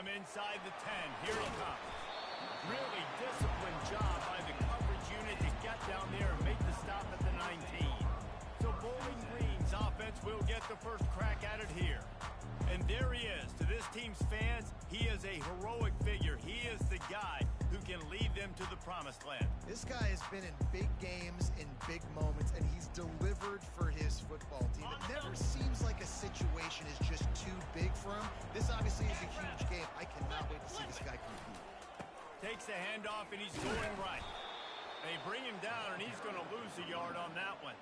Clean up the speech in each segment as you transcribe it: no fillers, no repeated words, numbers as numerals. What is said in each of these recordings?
from inside the 10. Here he comes. Really disciplined job by the coverage unit to get down there and make the stop at the 19. So Bowling Green's offense will get the first crack at it here. And there he is. To this team's fans, he is a heroic figure. He is the guy who can lead them to the promised land. This guy has been in big games, in big moments, and he's delivered for his football team. It never seems like a situation is just too big for him. This obviously is a huge game. I cannot wait to see this guy compete. Takes the handoff, and he's going right. They bring him down, and he's going to lose a yard on that one.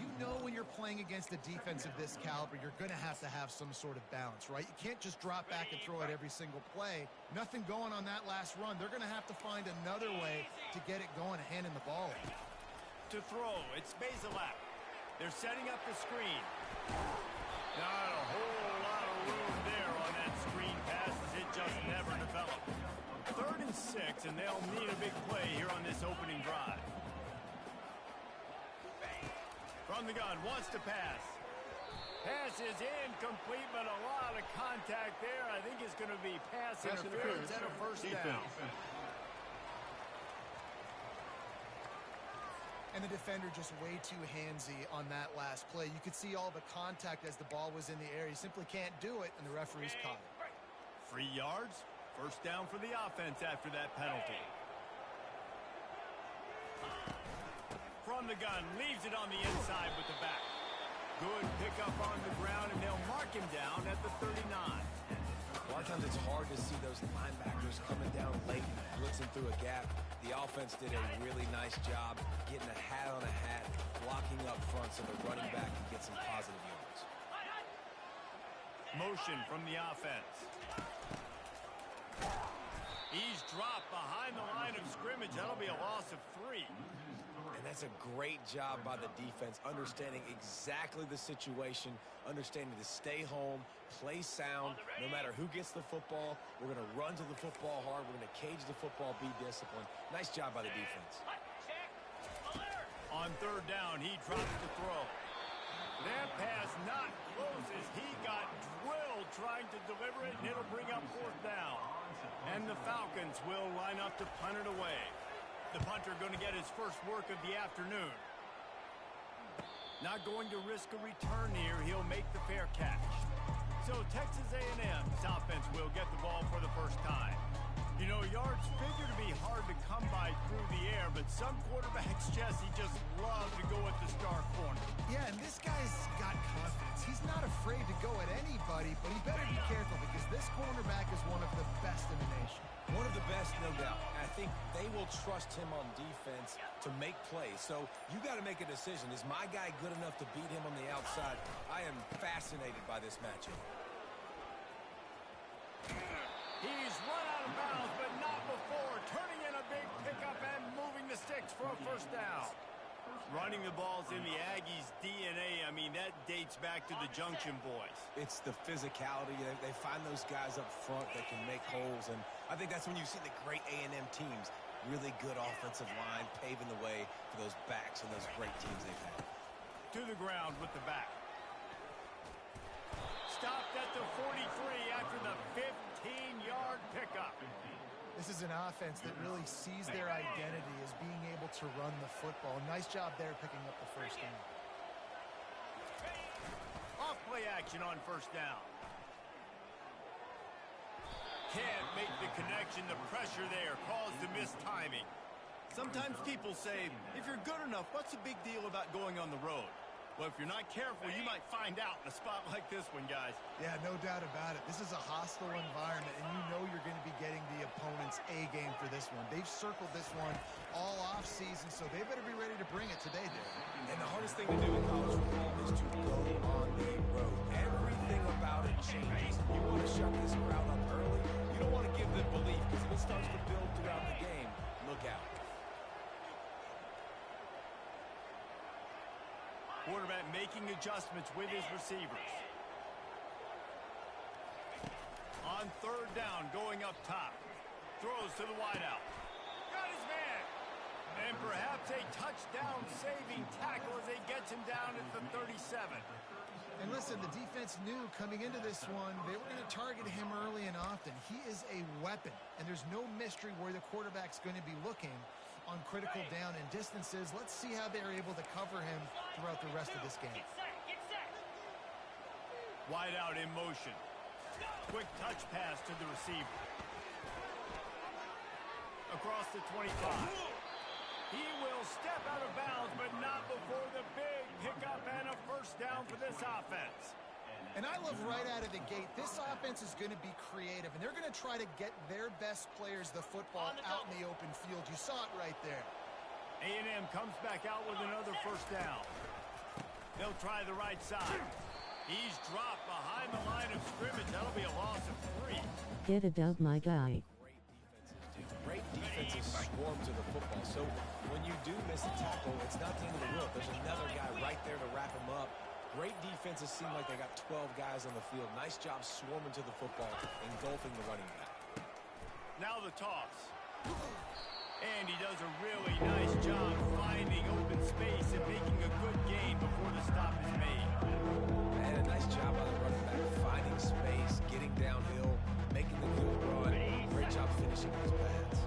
You know when you're playing against a defense of this caliber, you're going to have some sort of balance, right? You can't just drop back and throw it every single play. Nothing going on that last run. They're going to have to find another way to get it going, handing the ball. To throw, it's Basilak. They're setting up the screen. Not a whole lot of room there on that screen pass as it just never developed. 3rd and 6, and they'll need a big play here on this opening drive. From the gun, wants to pass. Pass is incomplete, but a lot of contact there. I think it's going to be pass interference and a first down. And the defender just way too handsy on that last play. You could see all the contact as the ball was in the air. He simply can't do it, and the referee's caught it. 3 yards, first down for the offense after that penalty. From the gun, leaves it on the inside with the back. Good pickup on the ground, and they'll mark him down at the 39. A lot of times it's hard to see those linebackers coming down late, blitzing through a gap. The offense did a really nice job getting a hat on a hat, blocking up front so the running back can get some positive yards. Motion from the offense. He's dropped behind the line of scrimmage. That'll be a loss of 3. And that's a great job by the defense, understanding exactly the situation, understanding to stay home, play sound. No matter who gets the football, we're going to run to the football hard. We're going to cage the football, be disciplined. Nice job by the defense. On 3rd down, he drops the throw. That pass not close as he got drilled trying to deliver it, and it'll bring up 4th down. And the Falcons will line up to punt it away. The punter going to get his first work of the afternoon. Not going to risk a return here. He'll make the fair catch. So Texas A&M's offense will get the ball for the first time. You know, yards figure to be hard to come by through the air, but some quarterbacks, Jesse, just love to go at the star corner. Yeah, and this guy's got confidence. He's not afraid to go at anybody, but he better be careful because this cornerback is one of the best in the nation. One of the best, no doubt. I think they will trust him on defense to make plays. So you got to make a decision. Is my guy good enough to beat him on the outside? I am fascinated by this matchup. He's run out of bounds, but not before. Turning in a big pickup and moving the sticks for a first down. Running the ball's in the Aggies' DNA. I mean, that dates back to the Junction boys. It's the physicality. They find those guys up front that can make holes, and I think that's when you see the great A&M teams. Really good offensive line, paving the way for those backs and those great teams they've had. To the ground with the back. Stopped at the 43 after the 15-yard pickup. This is an offense that really sees their identity as being able to run the football. Nice job there picking up the first down. Off play action on first down. Can't make the connection. The pressure there caused the missed timing. Sometimes people say, if you're good enough, what's the big deal about going on the road? Well, if you're not careful, you might find out in a spot like this one, guys. Yeah, no doubt about it. This is a hostile environment, and you know you're going to be getting the opponent's A game for this one. They've circled this one all off season, so they better be ready to bring it today, dude. And the hardest thing to do in college football is to go on the road. Everything about it changes. You want to shut this crowd up early. You don't want to give them belief, because if it starts to build throughout the game, look out. Quarterback making adjustments with his receivers. On third down, going up top. Throws to the wideout. Got his man. And perhaps a touchdown-saving tackle as he gets him down at the 37. And listen, the defense knew coming into this one, they were going to target him early and often. He is a weapon, and there's no mystery where the quarterback's going to be looking on critical down and distances. Let's see how they're able to cover him throughout the rest of this game. Wide out in motion. Quick touch pass to the receiver. Across the 25. He will step out of bounds, but not before the big pickup and a first down for this offense. And I love right out of the gate, this offense is going to be creative, and they're going to try to get their best players the football out in the open field. You saw it right there. A&M comes back out with another first down. They'll try the right side. He's dropped behind the line of scrimmage. That'll be a loss of 3. Get a dub, my guy. Great defenses swarm to the football. So when you do miss a tackle, it's not the end of the world. There's another guy right there to wrap him up. Great defenses seem like they got 12 guys on the field. Nice job swarming to the football, engulfing the running back. Now the toss. And he does a really nice job finding open space and making a good gain before the stop is made. And a nice job by the running back, finding space, getting downhill, making the good run. Great job finishing those pads.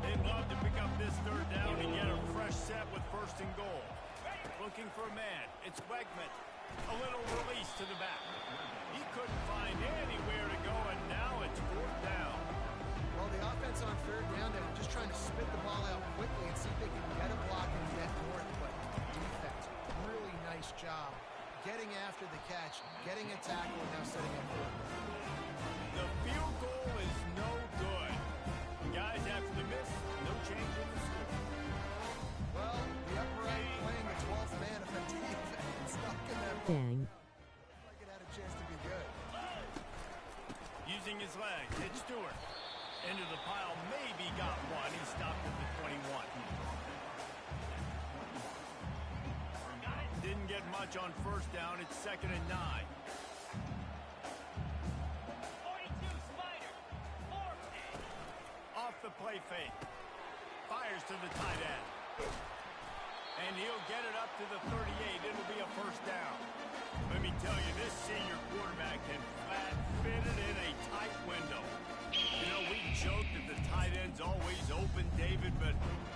They'd love to pick up this third down and get a fresh set with first and goal. Looking for a man. It's Wegman. A little release to the back. He couldn't find anywhere to go, and now it's fourth down. Well, the offense on third down, they're just trying to spit the ball out quickly and see if they can get a block and get north. But defense, really nice job getting after the catch, getting a tackle, and now setting up for it. The field goal is no good. Guys, after the miss, no change in the score. Well, the upright playing the 12th man of the defense, knocking them. Dang. Like it had a chance to be good. Using his legs, it's Stewart. Into the pile, maybe got one. He stopped at the 21. Didn't get much on first down. It's 2nd and 9. 42 Spider. Off the play fake. Fires to the tight end. And he'll get it up to the 38. It'll be a first down. Let me tell you, this senior quarterback can flat fit it in a tight window. You know, we joke that the tight end's always open, David, but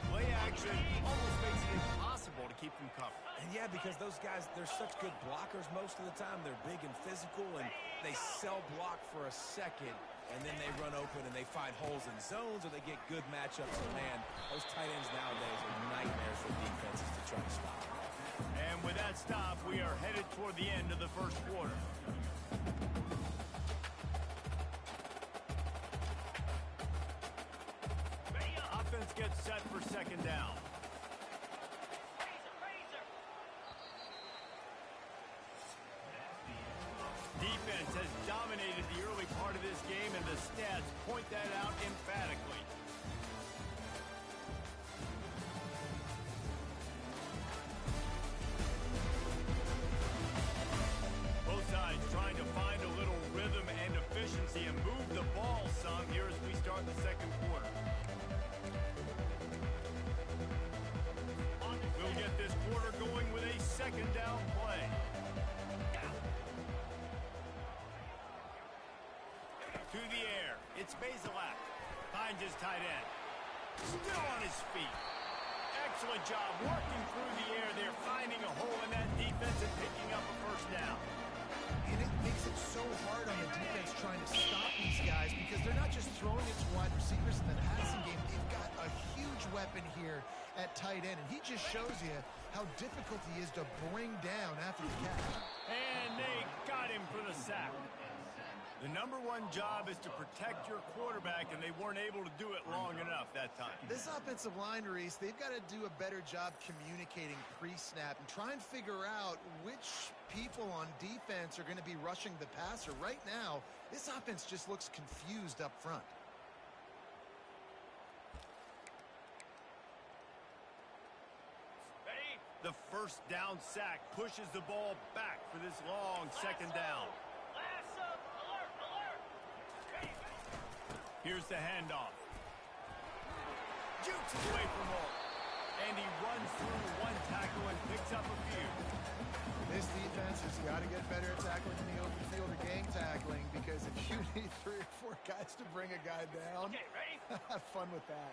play action almost makes it impossible to keep them covered. And yeah, because those guys, they're such good blockers most of the time. They're big and physical, and they sell block for a second, and then they run open and they find holes in zones, or they get good matchups. And man, those tight ends nowadays are nightmares for defenses to try to stop. And with that stop, we are headed toward the end of the first quarter. Offense gets set for second down. Defense has dominated the early part of this game, and the stats point that out emphatically. Both sides trying to find a little rhythm and efficiency and move the ball some here as we start the second quarter. We'll get this quarter going with a second down play. To the air. It's Bazelak. Finds his tight end. Still on his feet. Excellent job working through the air there, finding a hole in that defense and picking up a first down. And it makes it so hard on the defense trying to stop these guys because they're not just throwing it to wide receivers in the passing game. They've got a huge weapon here at tight end, and he just shows you how difficult he is to bring down after the catch. And they got him for the sack. The number one job is to protect your quarterback, and they weren't able to do it long enough that time. This offensive line, Reese, they've got to do a better job communicating pre-snap and try and figure out which people on defense are going to be rushing the passer. Right now, this offense just looks confused up front. Ready? The first down sack pushes the ball back for this long second down. Here's the handoff. Jukes his way from home. And he runs through one tackle and picks up a few. This defense has got got to get better at tackling in the open field or gang tackling, because if you need 3 or 4 guys to bring a guy down, Okay, ready? have fun with that.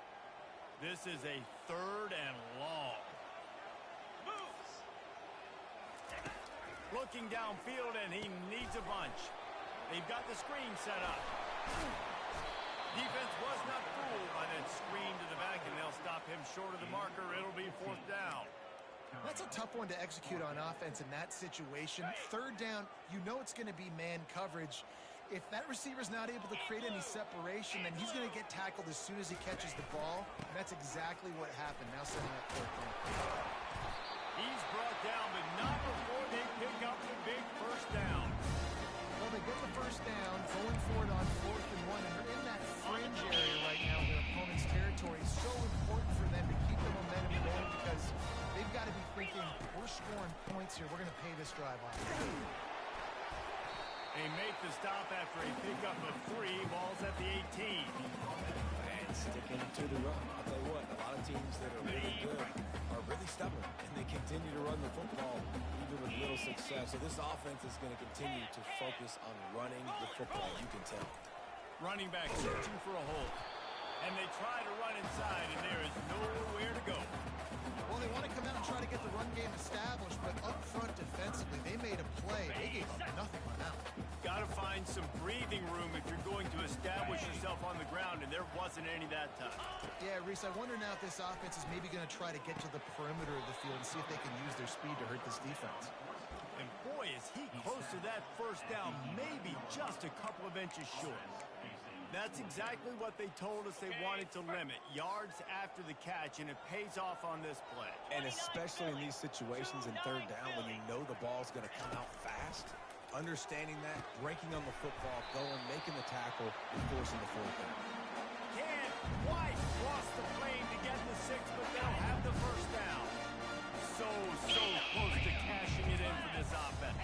This is a 3rd and long. Moves. Looking downfield, and he needs a bunch. They've got the screen set up. Defense was not fooled by that screen to the back, and they'll stop him short of the marker. It'll be 4th down. That's a tough one to execute on offense in that situation. 3rd down, you know it's going to be man coverage. If that receiver's not able to create any separation, then he's going to get tackled as soon as he catches the ball. And that's exactly what happened. Now setting up 4th down. He's brought down, but not before they pick up the big 1st down. Well, they get the 1st down, going for it on 4th and 1, and they're in that fringe area right now in their opponent's territory. It's so important for them to keep the momentum going, because they've got to be thinking, we're scoring points here. We're going to pay this drive off. They make the stop after a pickup of 3. Ball's at the 18. And sticking to the run. I'll tell you what, a lot of teams that are really good are really stubborn, and they continue to run the football even with little success. So this offense is going to continue to focus on running the football, you can tell. Running back searching for a hole. And they try to run inside, and there is nowhere to go. Well, they want to come out and try to get the run game established, but up front defensively, they made a play. They gave up nothing on that one. Got to find some breathing room if you're going to establish yourself on the ground, and there wasn't any that time. Yeah, Reese, I wonder now if this offense is maybe going to try to get to the perimeter of the field and see if they can use their speed to hurt this defense. And boy, is he close to that 1st down, maybe just a couple of inches short. That's exactly what they told us they wanted to limit, yards after the catch, and it pays off on this play. And especially in these situations in 3rd down when you know the ball's going to come out fast, understanding that, breaking on the football, going, making the tackle, and forcing the 4th down. Can't quite cross the plane to get the 6, but they'll have the 1st down. So close to cashing it in for this offense.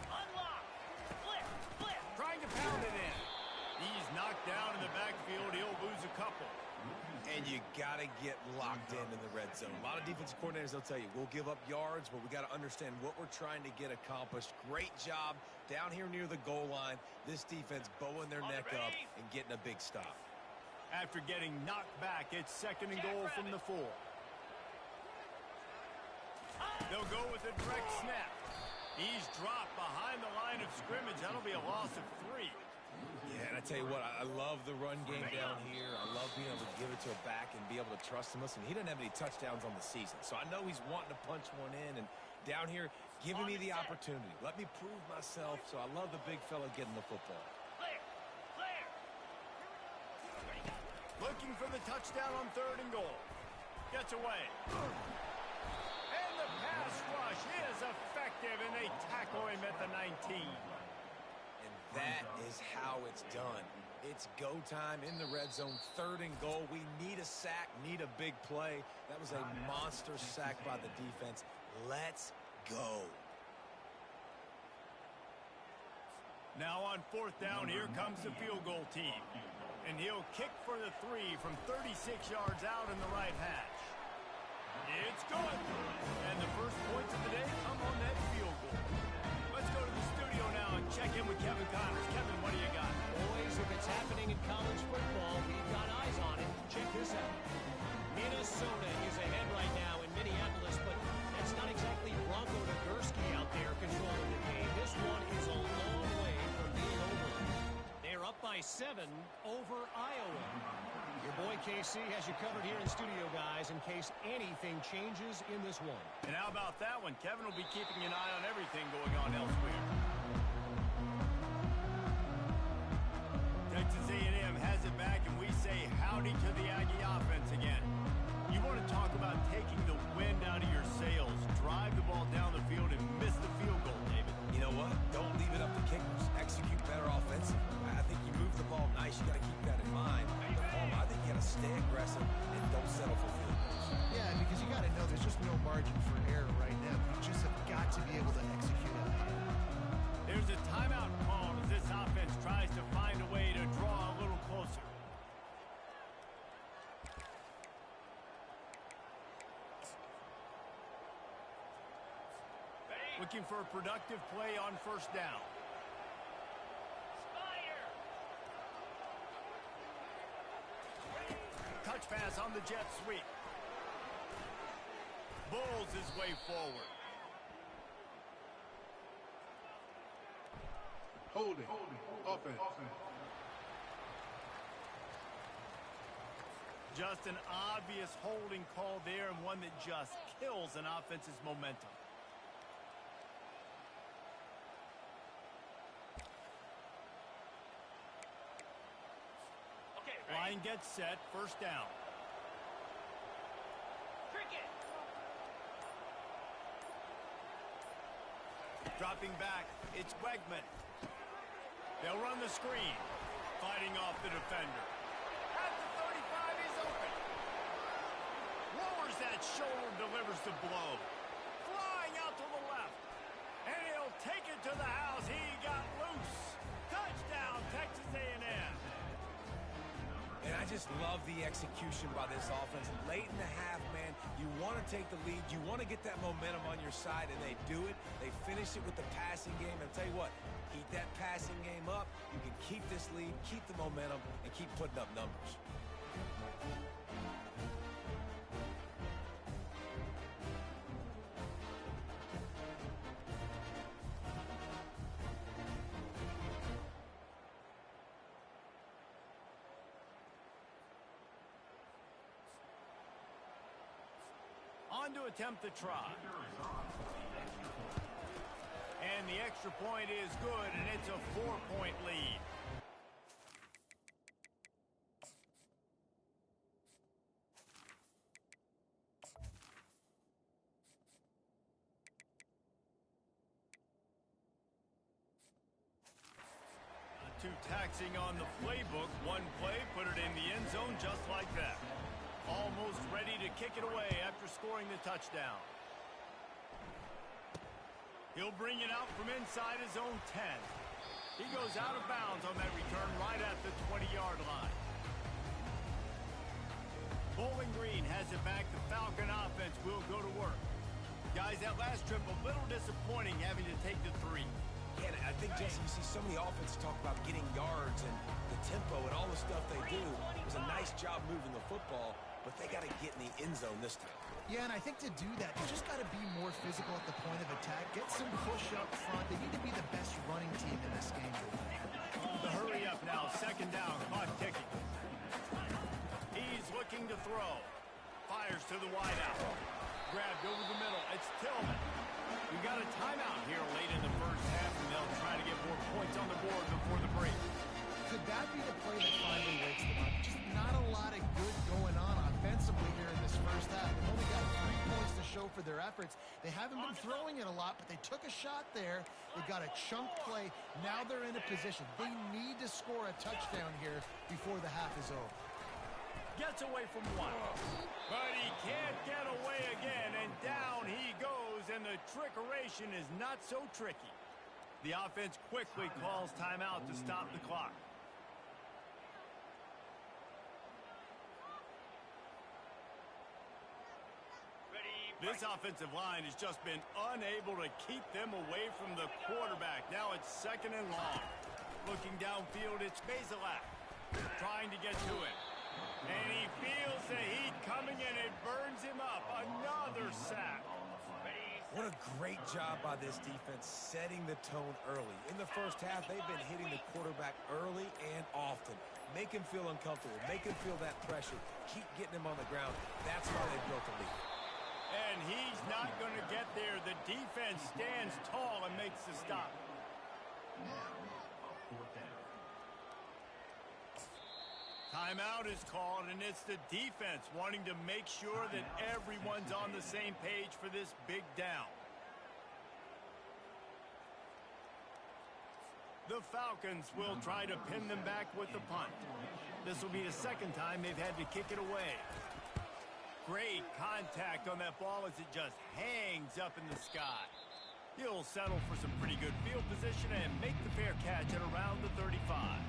Unlock. Flip. Trying to pound it in. He's knocked down in the backfield. He'll lose a couple. And you got to get locked in the red zone. A lot of defensive coordinators, they'll tell you, we'll give up yards, but we got to understand what we're trying to get accomplished. Great job down here near the goal line. This defense bowing their neck up and getting a big stop. After getting knocked back, it's 2nd and goal from the 4. They'll go with a direct snap. He's dropped behind the line of scrimmage. That'll be a loss of 3. Yeah, and I tell you what, I love the run game down here. I love being able to give it to a back and be able to trust him. Listen, he doesn't have any touchdowns on the season, so I know he's wanting to punch one in. And down here, giving me the opportunity. Let me prove myself, so I love the big fella getting the football. Looking for the touchdown on 3rd and goal. Gets away. And the pass rush is effective, and they tackle him at the 19. That is how it's done. It's go time in the red zone, 3rd and goal. We need a sack, need a big play. That was a monster sack by the defense. Let's go. Now on 4th down, here comes the field goal team. And he'll kick for the 3 from 36 yards out in the right hash. It's good. And the first points of the day come on that field goal. Let's go to the studio now and check in with Kevin Connors. Kevin, what do you got? Boys, if it's happening in college football, we've got eyes on it. Check this out. Minnesota is ahead right now in Minneapolis, but that's not exactly Bronco Nagurski out there controlling the game. This one is a long way from being over. They're up by 7 over Iowa. Your boy KC has you covered here in studio, guys, in case anything changes in this one. And how about that one? Kevin will be keeping an eye on everything going on elsewhere. Texas A&M has it back, and we say howdy to the Aggie offense again. You want to talk about taking the wind out of your sails. Drive the ball down the field and miss the field goal, David. You know what? Don't leave it up to kickers. Execute better offensively. I think you move the ball nice. You got to keep that in mind. But Palmer, I think you got to stay aggressive and don't settle for field goals. Yeah, because you got to know there's just no margin for error right now. You just have got to be able to execute it. There's a timeout called as this offense tries to find a way to draw a little closer. Looking for a productive play on first down. Touch pass on the jet sweep. Bulls his way forward. Holding. Offense. Just an obvious holding call there, and one that just kills an offense's momentum. Line gets set, first down. Dropping back, it's Wegman. They'll run the screen, fighting off the defender. At the 35, he's open. Lowers that shoulder, delivers the blow. Flying out to the left. And he'll take it to the house. He got loose. Touchdown, Texas A&M. And I just love the execution by this offense. Late in the half, man, you want to take the lead. You want to get that momentum on your side, and they do it. They finish it with the passing game. And I'll tell you what, keep that passing game up. You can keep this lead, keep the momentum, and keep putting up numbers. On to attempt the try. And the extra point is good, and it's a 4-point lead. Too taxing on the playbook. One play, put it in the end zone just like that. Almost ready to kick it away after scoring the touchdown. He'll bring it out from inside his own 10. He goes out of bounds on that return right at the 20-yard line. Bowling Green has it back. The Falcon offense will go to work. Guys, that last trip a little disappointing having to take the 3. Yeah, I think, Jesse, you see so many offenses talk about getting yards and the tempo and all the stuff they do. It was a nice job moving the football, but they got to get in the end zone this time. Yeah, and I think to do that, you just got to be more physical at the point of attack. Get some push up front. They need to be the best running team in this game. The hurry up now, second down, clock ticking. He's looking to throw. Fires to the wideout. Grabbed over the middle. It's Tillman. We've got a timeout here late in the first half, and they'll try to get more points on the board before the break. Could that be the play that finally wakes them up? Just not a lot of good going on offensively here in this first half. They've only got 3 points to show for their efforts. They haven't been throwing it a lot, but they took a shot there. They got a chunk play. Now they're in a position. They need to score a touchdown here before the half is over. Gets away from one. But he can't get away again, and down he goes, and the trickeration is not so tricky. The offense quickly calls timeout to stop the clock. This offensive line has just been unable to keep them away from the quarterback. Now it's second and long. Looking downfield, it's Bazelak trying to get to it. And he feels the heat coming, and it burns him up. Another sack. What a great job by this defense setting the tone early. In the first half, they've been hitting the quarterback early and often. Make him feel uncomfortable. Make him feel that pressure. Keep getting him on the ground. That's why they built the lead. And he's not going to get there. The defense stands tall and makes the stop. Timeout is called, and it's the defense wanting to make sure that everyone's on the same page for this big down. The Falcons will try to pin them back with the punt. This will be the second time they've had to kick it away. Great contact on that ball as it just hangs up in the sky. He'll settle for some pretty good field position and make the fair catch at around the 35.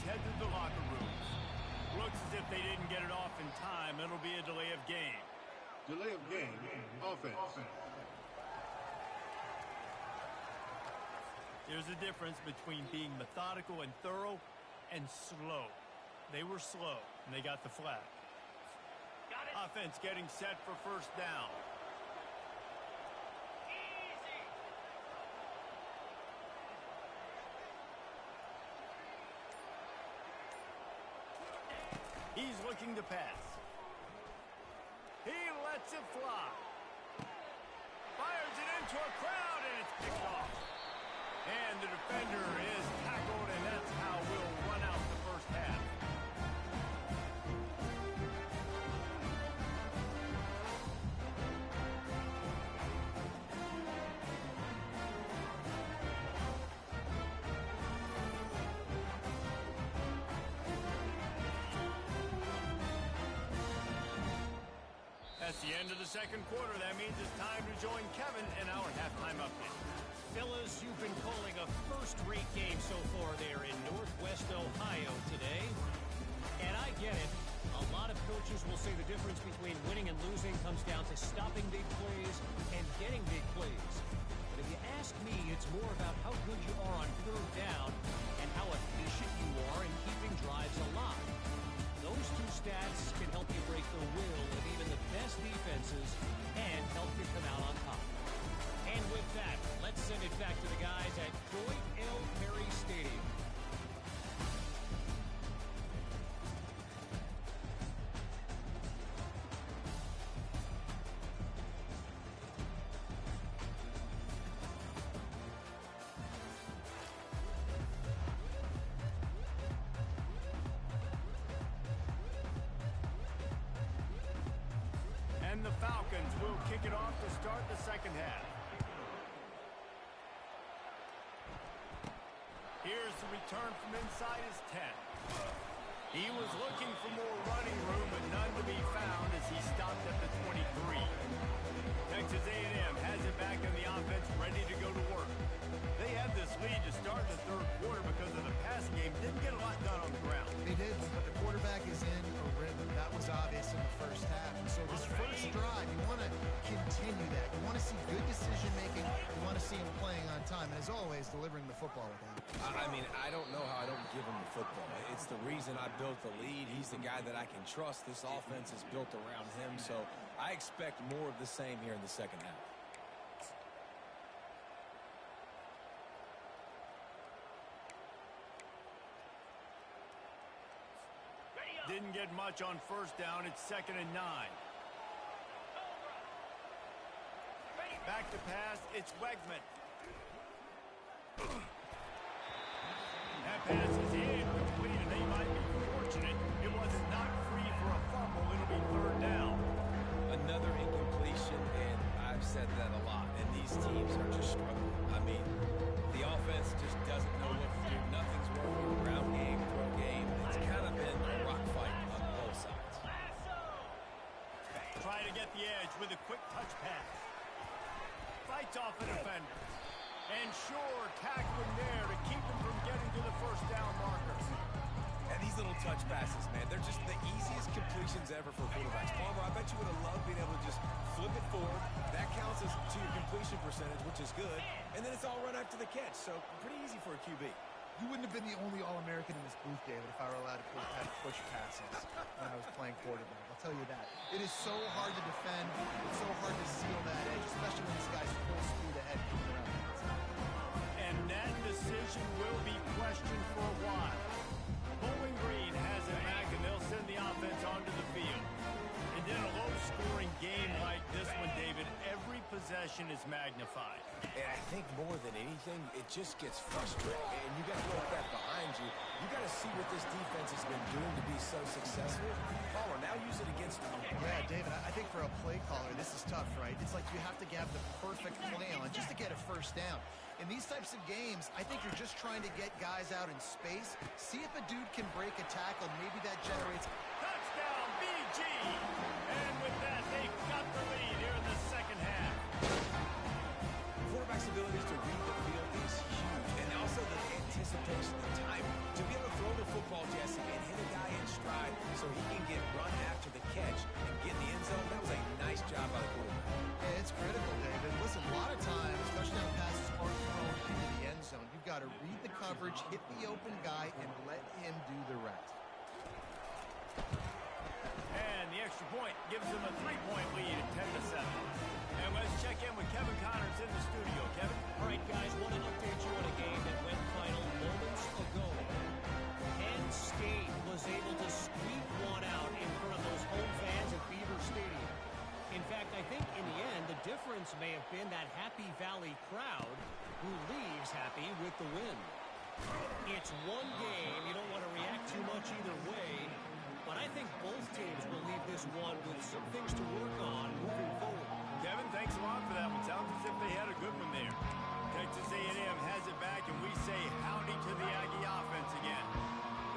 head to the locker rooms. Looks as if they didn't get it off in time. It'll be a delay of game. Delay of game. Offense. There's a difference between being methodical and thorough and slow. They were slow, and they got the flag. Offense getting set for first down. He's looking to pass. He lets it fly. Fires it into a crowd, and it's picked off. And the defender is tackled, and that's how we'll run out the first half. That's the end of the second quarter. That means it's time to join Kevin in our halftime update. Fellas, you've been calling a first-rate game so far there in Northwest Ohio today. And I get it. A lot of coaches will say the difference between winning and losing comes down to stopping big plays and getting big plays. But if you ask me, it's more about how good you are on third down and how efficient you are in keeping drives alive. Those two stats can help you break the will of even the best defenses and help you come out on top. And with that, let's send it back to the guys at Floyd L. Perry Stadium. And the Falcons will kick it off to start the second half. Here's the return from inside his 10. He was looking for more running room, but none to be found as he stopped at the 23. Texas A&M has it back in the offense, ready to go to work. They had this lead to start the third quarter because of the passing game. Didn't get a lot done on the ground. They did, but the quarterback is in a rhythm. That was obvious in the first half. And so this first drive, you want to continue that. You want to see good decision-making. You want to see him playing on time. And as always, delivering the football with him. I mean, I don't know how I don't give him the football. It's the reason I built the lead. He's the guy that I can trust. This offense is built around him, so I expect more of the same here in the second half. Didn't get much on first down. It's 2nd and 9. Back to pass. It's Wegman. That pass is incomplete, and they might be fortunate it wasn't knocked free for a fumble. It'll be 3rd down. Another incompletion, and I've said that a lot, and these teams are just struggling. I mean, the offense just doesn't know what to do. Nothing's working. Ground game, throw game. It's kind of been a rock fight on both sides. Try to get the edge with a quick touch pass. Fights off the defender. And sure, tackle him there to keep him from getting to the first down marker. And these little touch passes, man, they're just the easiest completions ever for quarterbacks. Palmer, I bet you would have loved being able to just flip it forward. That counts as to your completion percentage, which is good. And then it's all run after the catch, so pretty easy for a QB. You wouldn't have been the only All-American in this booth, David, if I were allowed to push passes when I was playing quarterback. I'll tell you that. It is so hard to defend. It's so hard to seal that edge, especially when this guy's full speed ahead coming around the outside. And that decision will be questioned for a while. Bowling Green has it back, and they'll send the offense onto the field. And in a low-scoring game like this one, David, every possession is magnified. And I think more than anything, it just gets frustrating. And you got to look that behind you. You got to see what this defense has been doing to be so successful. Palmer, now use it against them. Yeah, David, I think for a play caller, this is tough, right? It's like you have to have the perfect play on just to get a first down. In these types of games, I think you're just trying to get guys out in space, see if a dude can break a tackle. Maybe that generates... Touchdown, BG! And with that, they've got the lead here in the second half. Quarterback's abilities to read the field is huge. And also the anticipation, the time to be able to throw the football coverage, hit the open guy, and let him do the rest. And the extra point gives them a 3-point lead at 10-7. And let's check in with Kevin Connors in the studio. Kevin? All right, guys, want to update you on a game that went final moments ago. Penn State was able to squeak one out in front of those home fans at Beaver Stadium. In fact, I think in the end, the difference may have been that Happy Valley crowd who leaves happy with the win. It's one game. You don't want to react too much either way. But I think both teams will leave this one with some things to work on moving forward. Kevin, thanks a lot for that one. Sounds as if they had a good one there. Texas A&M has it back, and we say howdy to the Aggie offense again.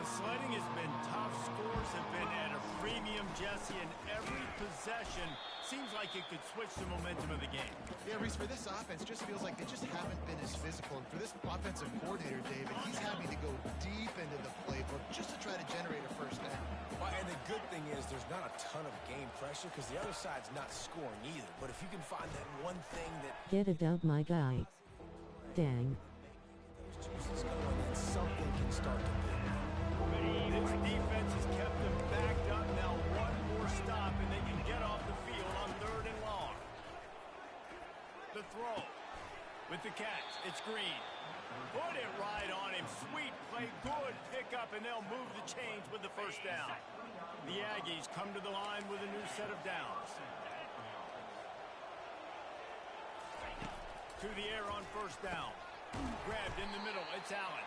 The sledding has been tough. Scores have been at a premium, Jesse, and every possession seems like it could switch the momentum of the game. Yeah, Reese, for this offense, just feels like they just haven't been as physical. And for this offensive coordinator, David, he's having to go deep into the playbook just to try to generate a first down. Well, and the good thing is there's not a ton of game pressure because the other side's not scoring either. But if you can find that one thing that... Get it out, my guy. Dang. Those juices going, then something can start to build. This defense has kept them backed up. Now one more stop, and they can get off the field on 3rd and long. The throw with the catch. It's Green. Put it right on him. Sweet play. Good pickup, and they'll move the chains with the first down. The Aggies come to the line with a new set of downs. To the air on first down. Grabbed in the middle. It's Allen.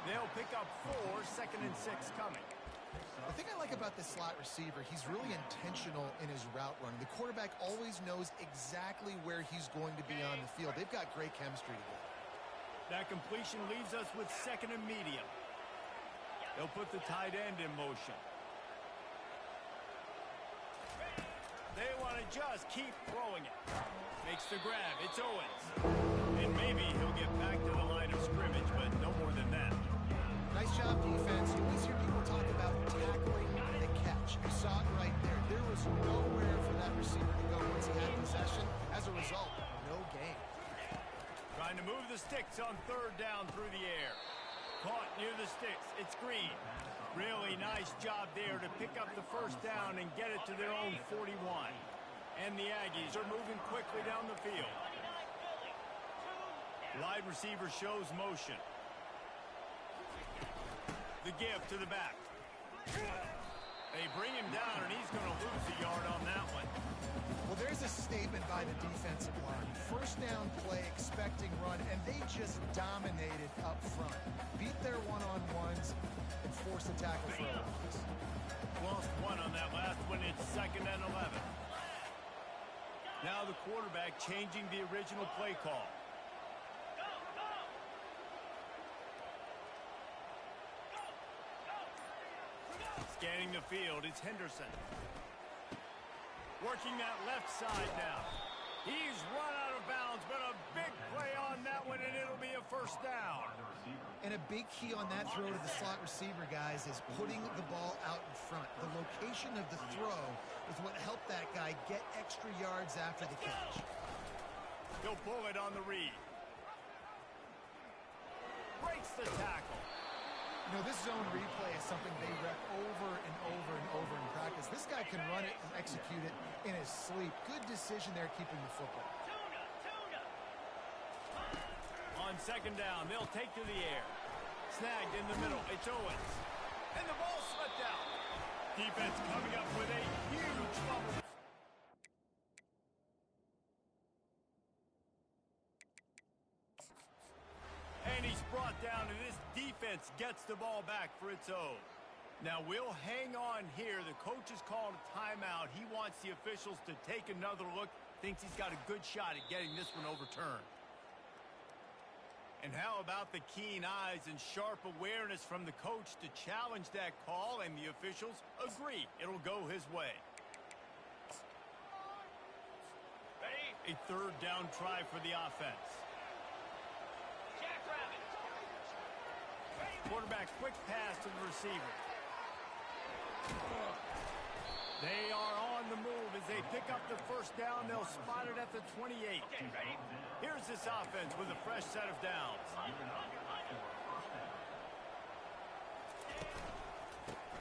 They'll pick up 4, 2nd and 6 coming. The thing I like about this slot receiver, he's really intentional in his route running. The quarterback always knows exactly where he's going to be on the field. They've got great chemistry together. That completion leaves us with 2nd and medium. They'll put the tight end in motion. They want to just keep throwing it. Makes the grab. It's Owens. And maybe he'll get back to the line of scrimmage, but no more than that. Nice job, defense. You always hear people talk about tackling the catch. You saw it right there. There was nowhere for that receiver to go once he had possession. As a result, no gain. Trying to move the sticks on 3rd down through the air. Caught near the sticks. It's Green. Really nice job there to pick up the first down and get it to their own 41. And the Aggies are moving quickly down the field. Wide receiver shows motion. The give to the back. They bring him down, and he's going to lose a yard on that one. Well, there's a statement by the defensive line. First down play, expecting run, and they just dominated up front. Beat their one-on-ones and forced the tackle for a loss. Lost one on that last one. It's 2nd and 11. Now the quarterback changing the original play call. Scanning the field, it's Henderson. Working that left side now. He's run out of bounds, but a big play on that one, and it'll be a first down. And a big key on that throw to the slot receiver, guys, is putting the ball out in front. The location of the throw is what helped that guy get extra yards after the catch. He'll pull it on the read. Breaks the tackle. You know, this zone replay is something they rep over and over and over in practice. This guy can run it and execute it in his sleep. Good decision there keeping the football. On 2nd down, they'll take to the air. Snagged in the middle. It's Owens. And the ball slipped out. Defense coming up with a huge fumble. And he's brought down, and this defense gets the ball back for its own. Now, we'll hang on here. The coach has called a timeout. He wants the officials to take another look. Thinks he's got a good shot at getting this one overturned. And how about the keen eyes and sharp awareness from the coach to challenge that call, and the officials agree it'll go his way. A 3rd down try for the offense. Quarterback quick pass to the receiver. They are on the move as they pick up the first down. They'll spot it at the 28. Here's this offense with a fresh set of downs.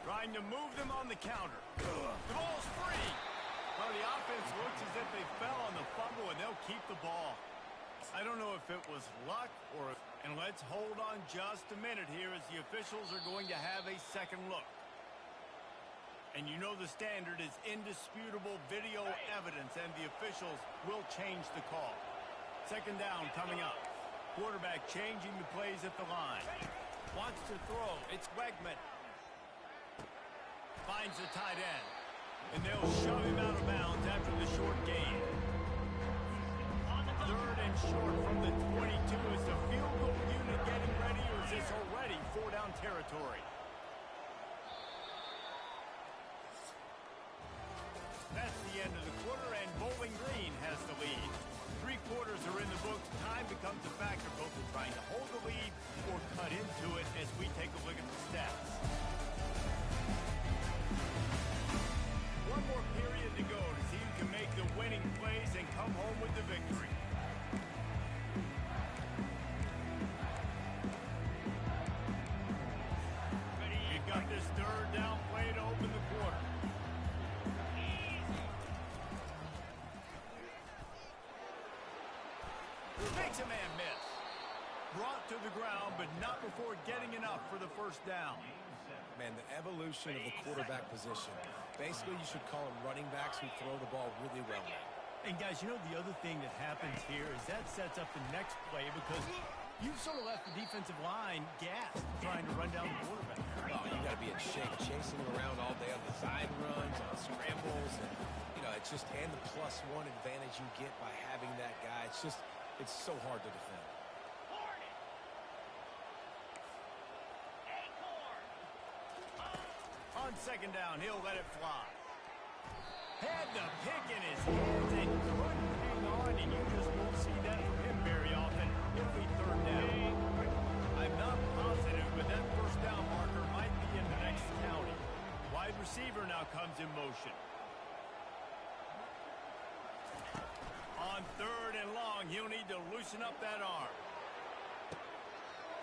Trying to move them on the counter. The ball's free. Well, the offense looks as if they fell on the fumble, and they'll keep the ball. I don't know if it was luck or... And let's hold on just a minute here as the officials are going to have a second look. And you know the standard is indisputable video evidence, and the officials will change the call. Second down coming up. Quarterback changing the plays at the line. Wants to throw. It's Wegman. Finds the tight end. And they'll shove him out of bounds after the short gain. Third and short from the 22. Is the field goal unit getting ready, or is this already four-down territory? That's the end of the quarter, and Bowling Green has the lead. 3 quarters are in the books. Time becomes a factor, both in trying to hold the lead or cut into it as we take a look at the stats. One more period to go to see who can make the winning plays and come home with the victory. We've got this third down play to open the quarter. Makes a man miss. Brought to the ground, but not before getting enough for the first down. Man, the evolution of the quarterback position. Basically, you should call them running backs who throw the ball really well now. And guys, you know the other thing that happens here is that sets up the next play because you've sort of left the defensive line gassed trying to run down the quarterback. Oh, you got to be in shape, chasing him around all day on design runs, on scrambles, and it's just and the +1 advantage you get by having that guy. It's so hard to defend. On second down, he'll let it fly. Had the pick in his hands and couldn't hang on, and you just won't see that from him very often. It'll be third down. I'm not positive, but that first down marker might be in the next county. Wide receiver now comes in motion. On third and long, he'll need to loosen up that arm.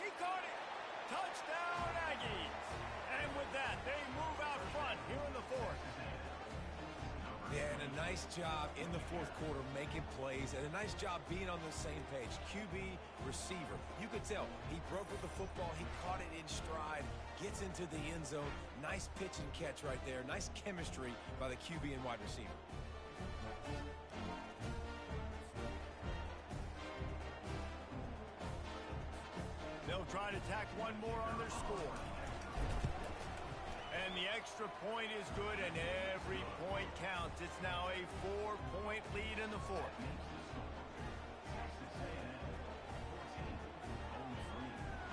He caught it. Touchdown, Aggies. And with that, they move out front here in the fourth. Yeah, and a nice job in the fourth quarter making plays, and a nice job being on the same page. QB, receiver. You could tell he broke with the football. He caught it in stride, gets into the end zone. Nice pitch and catch right there. Nice chemistry by the QB and wide receiver. They'll try to tack one more on their score. And the extra point is good, and every point counts. It's now a 4-point lead in the fourth.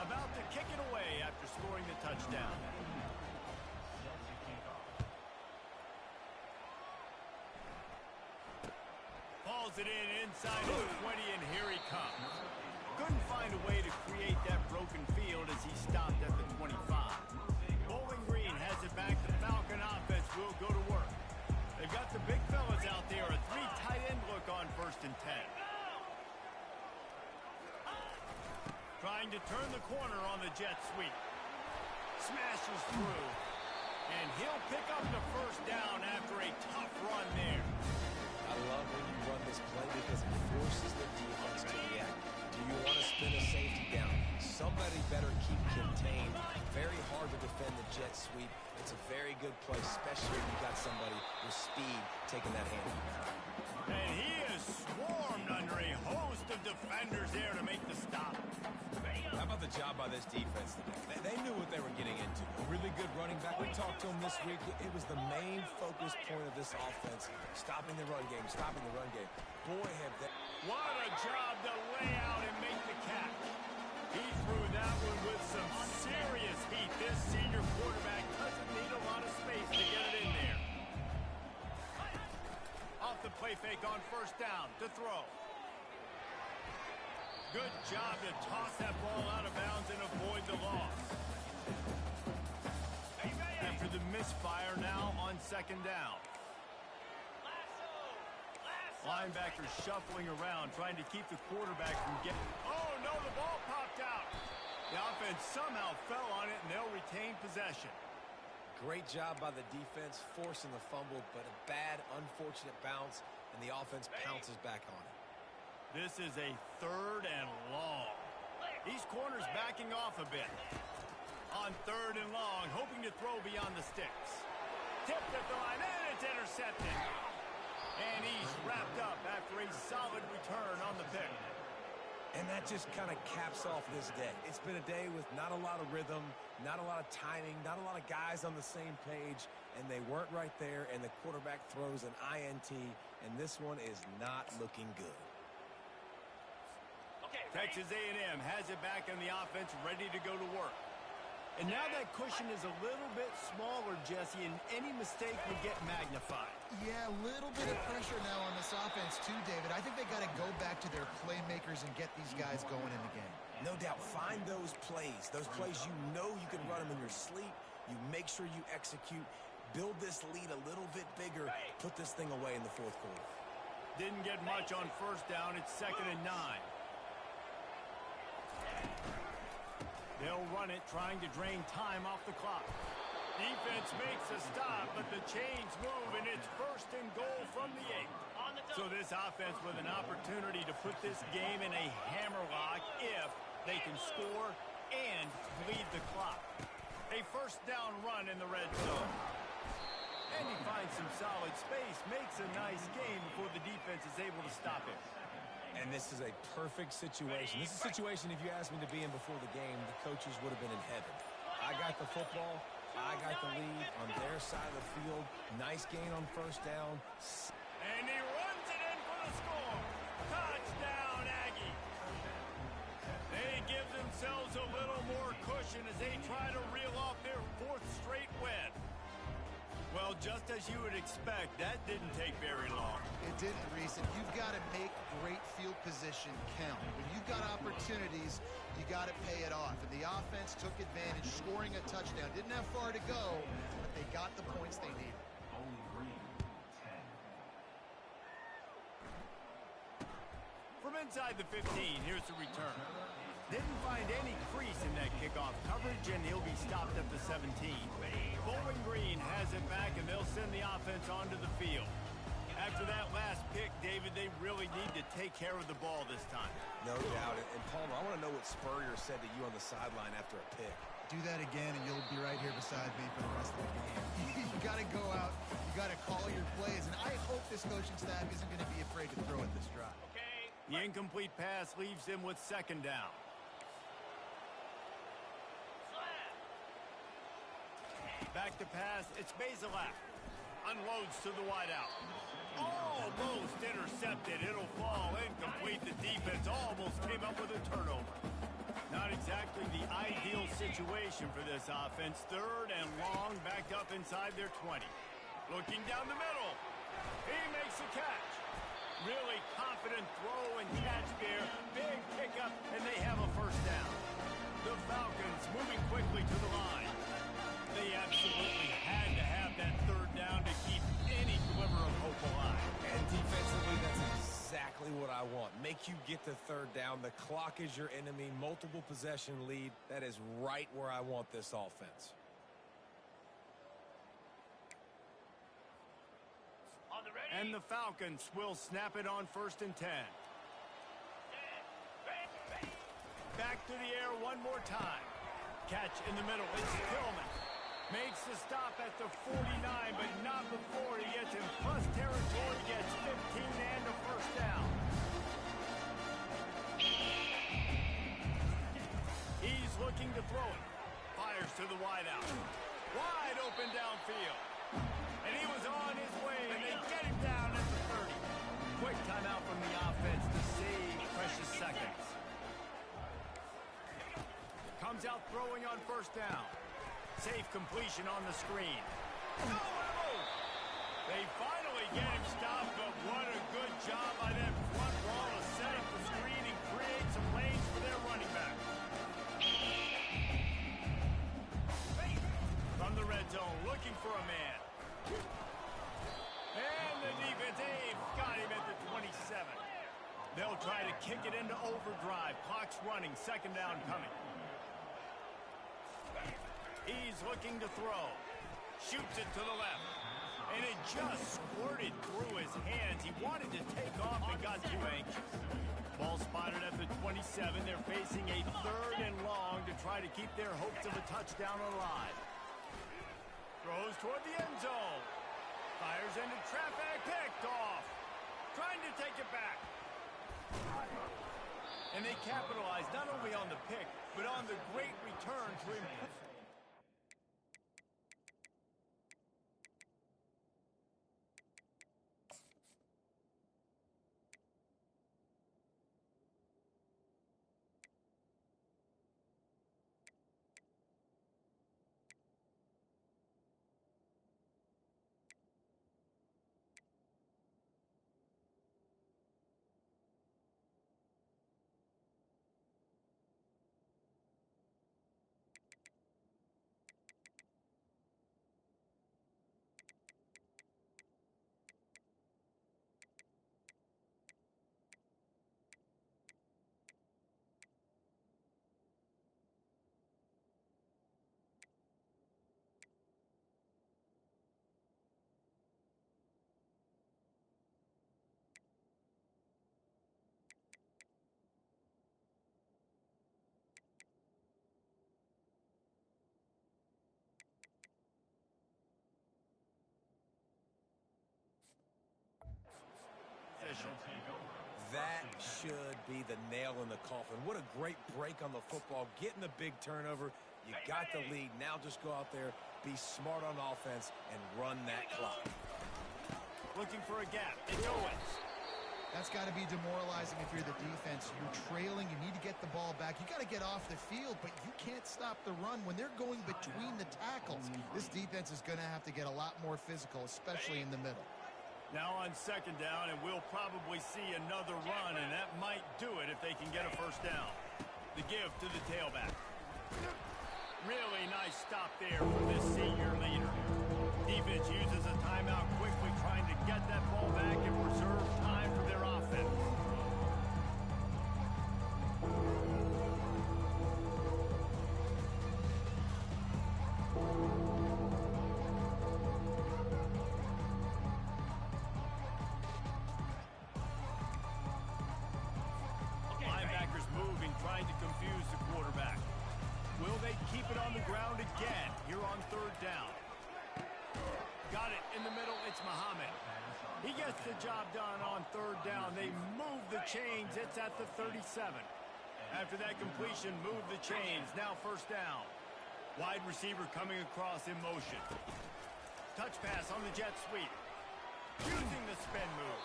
About to kick it away after scoring the touchdown. Falls it in inside the 20, and here he comes. Couldn't find a way to create that broken field as he stopped at the 25. Bowling Green has it back. The Falcon offense will go to work. They've got the big fellas out there. A 3 tight end look on 1st and 10. Trying to turn the corner on the jet sweep. Smashes through. And he'll pick up the first down after a tough run there. I love when you run this play because it forces the defense to react. Do you want to spin a safety down? Somebody better keep contained. Very hard to defend the jet sweep. It's a very good play, especially if you've got somebody with speed taking that hand. And he is swarmed under a host of defenders there to make the stop. How about the job by this defense today? They knew what they were getting into. A really good running back. We talked to him this week. It was the main focus point of this offense. Stopping the run game, stopping the run game. Boy, have they... What a job to lay out and make the catch. He threw that one with some serious heat. This senior quarterback doesn't need a lot of space to get it in there. Off the play fake on 1st down to throw. Good job to toss that ball out of bounds and avoid the loss. After the misfire now on 2nd down. Linebackers shuffling around, trying to keep the quarterback from getting... Oh, no, the ball popped out. The offense somehow fell on it, and they'll retain possession. Great job by the defense, forcing the fumble, but a bad, unfortunate bounce, and the offense pounces back on it. This is a 3rd and long. These corners backing off a bit. On 3rd and long, hoping to throw beyond the sticks. Tipped at the line, and it's intercepted. And he's wrapped up after a solid return on the pick. And that just kind of caps off this day. It's been a day with not a lot of rhythm, not a lot of timing, not a lot of guys on the same page, and they weren't right there, and the quarterback throws an INT, and this one is not looking good. Texas A&M has it back on the offense, ready to go to work. And now that cushion is a little bit smaller, Jesse, and any mistake would get magnified. Yeah, a little bit of pressure now on this offense too, David. I think they got to go back to their playmakers and get these guys going in the game. No doubt. Find those plays you know you can run them in your sleep. You make sure you execute. Build this lead a little bit bigger. Put this thing away in the 4th quarter. Didn't get much on 1st down. It's 2nd and 9. They'll run it, trying to drain time off the clock. Defense makes a stop, but the chains move, and it's 1st and goal from the 8. So this offense with an opportunity to put this game in a hammerlock if they can score and bleed the clock. A 1st down run in the red zone. And he finds some solid space, makes a nice game before the defense is able to stop him. And this is a perfect situation. This is a situation, if you asked me to be in before the game, the coaches would have been in heaven. I got the football. I got the lead on their side of the field. Nice gain on 1st down. And he runs it in for the score. Touchdown, Aggie. They give themselves a little more cushion as they try to reel off their 4th straight win. Well, just as you would expect, that didn't take very long. It didn't, Reese, and you've got to make great field position count. When you've got opportunities, you got to pay it off. And the offense took advantage, scoring a touchdown. Didn't have far to go, but they got the points they needed. From inside the 15, here's the return. Didn't find any crease in that kickoff coverage, and he'll be stopped at the 17. Bowling Green has it back, and they'll send the offense onto the field. After that last pick, David, they really need to take care of the ball this time. No doubt. And Palmer, I want to know what Spurrier said to you on the sideline after a pick. Do that again, and you'll be right here beside me for the rest of the game. You got to go out. You got to call your plays, and I hope this coaching staff isn't going to be afraid to throw at this drive. The incomplete pass leaves them with 2nd down. Back to pass, it's Bazelak. Unloads to the wideout. Almost intercepted. It'll fall incomplete. The defense almost came up with a turnover. Not exactly the ideal situation for this offense. 3rd and long, backed up inside their 20. Looking down the middle. He makes a catch. Really confident throw and catch there. Big pickup, and they have a 1st down. The Falcons moving quickly to the line. They absolutely had to have that 3rd down to keep any glimmer of hope alive. And defensively, that's exactly what I want. Make you get the 3rd down. The clock is your enemy. Multiple possession lead. That is right where I want this offense. And the Falcons will snap it on 1st and 10. Back to the air one more time. Catch in the middle. It's Tillman. Makes the stop at the 49, but not before he gets in plus territory, gets 15 and a 1st down. He's looking to throw it. Fires to the wideout. Wide open downfield. And he was on his way, and they get him down at the 30. Quick timeout from the offense to save precious seconds. Comes out throwing on 1st down. Safe completion on the screen. No move! They finally get him stopped, but what a good job by that front wall to set up the screen and create some lanes for their running back. From the red zone, looking for a man. And the defense, got him at the 27. They'll try to kick it into overdrive. Clock's running, 2nd down coming. He's looking to throw. Shoots it to the left. And it just squirted through his hands. He wanted to take off and got too anxious. Ball spotted at the 27. They're facing a 3rd and long to try to keep their hopes of a touchdown alive. Throws toward the end zone. Fires into traffic. Picked off. Trying to take it back. And they capitalize not only on the pick, but on the great return to improve. That should be the nail in the coffin. What a great break on the football, getting the big turnover. You got the lead. Now just go out there, be smart on offense, and run that clock. Looking for a gap. It's Owens. That's got to be demoralizing if you're the defense. You're trailing. You need to get the ball back. You got to get off the field, but you can't stop the run when they're going between the tackles. This defense is going to have to get a lot more physical, especially in the middle. Now on 2nd down, and we'll probably see another run, and that might do it if they can get a 1st down. The give to the tailback. Really nice stop there for this senior leader. Defense uses a timeout quickly, trying to get that ball back and preserve time for their offense. Linebackers moving, trying to confuse the quarterback. Will they keep it on the ground again here on 3rd down? Got it in the middle. It's Muhammad. He gets the job done on 3rd down. They move the chains. It's at the 37. After that completion, move the chains. Now 1st down. Wide receiver coming across in motion. Touch pass on the jet sweep. Using the spin move.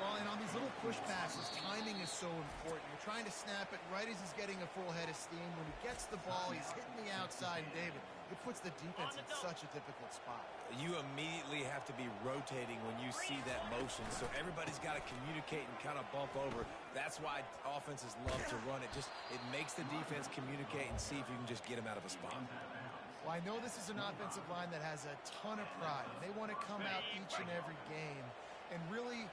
Well, and on these little push passes, timing is so important. You're trying to snap it right as he's getting a full head of steam. When he gets the ball, he's hitting the outside, and David, it puts the defense in such a difficult spot. You immediately have to be rotating when you see that motion, so everybody's got to communicate and kind of bump over. That's why offenses love to run it. It makes the defense communicate and see if you can just get them out of a spot. Well, I know this is an offensive line that has a ton of pride. They want to come out each and every game and really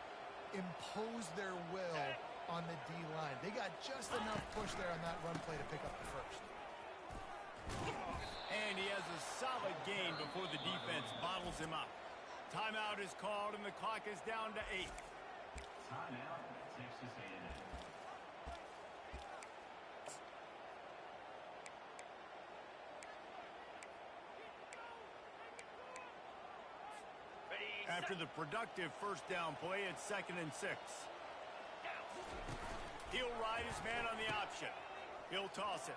impose their will on the D-line. They got just enough push there on that run play to pick up the 1st. And he has a solid gain before the defense bottles him up. Timeout is called, and the clock is down to 8. Timeout, Texas A&M. After the productive 1st down play, it's 2nd and 6. He'll ride his man on the option. He'll toss it.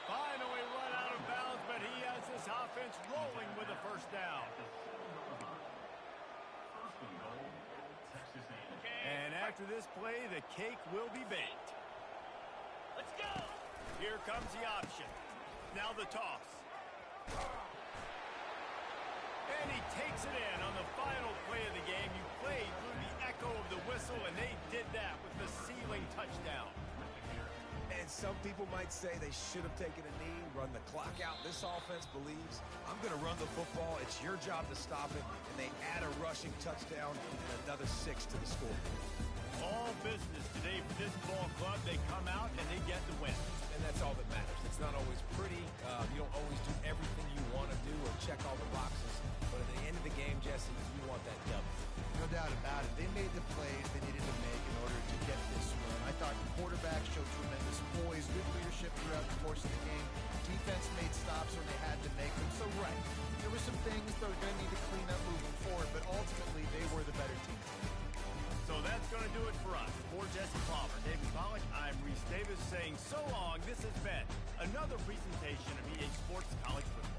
Finally run out of bounds, but he has this offense rolling with a 1st down. And after this play, the cake will be baked. Let's go! Here comes the option. Now the toss. And he takes it in on the final play of the game. You played through the echo of the whistle, and they did that with the sealing touchdown. And some people might say they should have taken a knee, run the clock out. This offense believes, I'm going to run the football. It's your job to stop it. And they add a rushing touchdown and another 6 to the score. All business today for this ball club. They come out and they get the win. And that's all that matters. It's not always pretty. You don't always do everything you want to do or check all the boxes. But at the end of the game, Jesse, you want that W. No doubt about it. They made the plays they needed to make in order to get this win. I thought the quarterback showed tremendous poise, good leadership throughout the course of the game. Defense made stops when they had to make them. So, right, there were some things they're going to need to clean up moving forward, but ultimately they were the better team. So that's going to do it for us. For Jesse Palmer, David Pollack, I'm Reese Davis saying so long. This has been another presentation of EA Sports College Football.